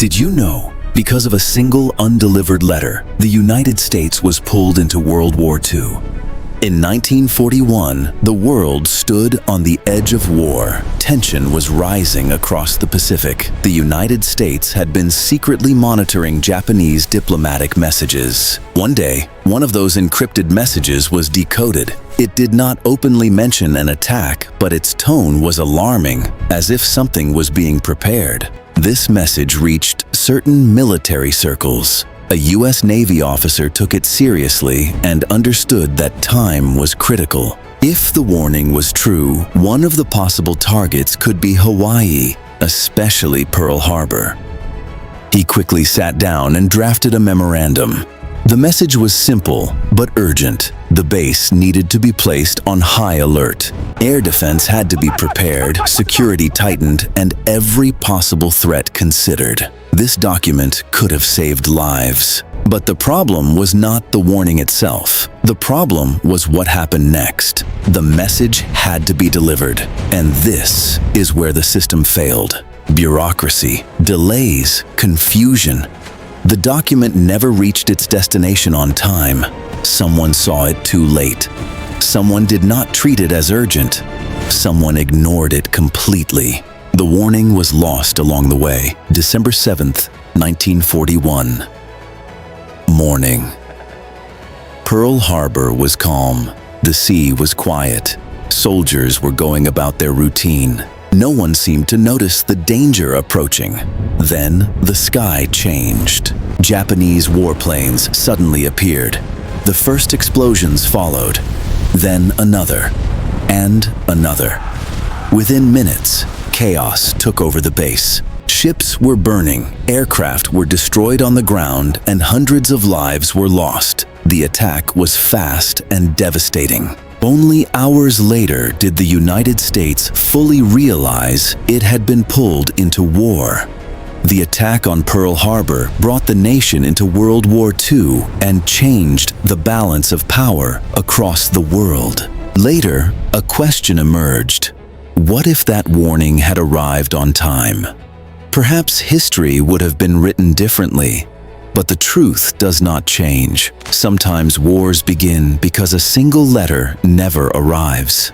Did you know? Because of a single undelivered letter, the United States was pulled into World War II. In 1941, the world stood on the edge of war. Tension was rising across the Pacific. The United States had been secretly monitoring Japanese diplomatic messages. One day, one of those encrypted messages was decoded. It did not openly mention an attack, but its tone was alarming, as if something was being prepared. This message reached certain military circles. A U.S. Navy officer took it seriously and understood that time was critical. If the warning was true, one of the possible targets could be Hawaii, especially Pearl Harbor. He quickly sat down and drafted a memorandum. The message was simple but urgent. The base needed to be placed on high alert. Air defense had to be prepared, security tightened, and every possible threat considered. This document could have saved lives. But the problem was not the warning itself. The problem was what happened next. The message had to be delivered, and this is where the system failed. Bureaucracy, delays, confusion. The document never reached its destination on time. Someone saw it too late. Someone did not treat it as urgent. Someone ignored it completely. The warning was lost along the way. December 7th, 1941. Morning. Pearl Harbor was calm. The sea was quiet. Soldiers were going about their routine. No one seemed to notice the danger approaching. Then the sky changed. Japanese warplanes suddenly appeared. The first explosions followed, then another, and another. Within minutes, chaos took over the base. Ships were burning, aircraft were destroyed on the ground, and hundreds of lives were lost. The attack was fast and devastating. Only hours later did the United States fully realize it had been pulled into war. The attack on Pearl Harbor brought the nation into World War II and changed the balance of power across the world. Later, a question emerged. What if that warning had arrived on time? Perhaps history would have been written differently. But the truth does not change. Sometimes wars begin because a single letter never arrives.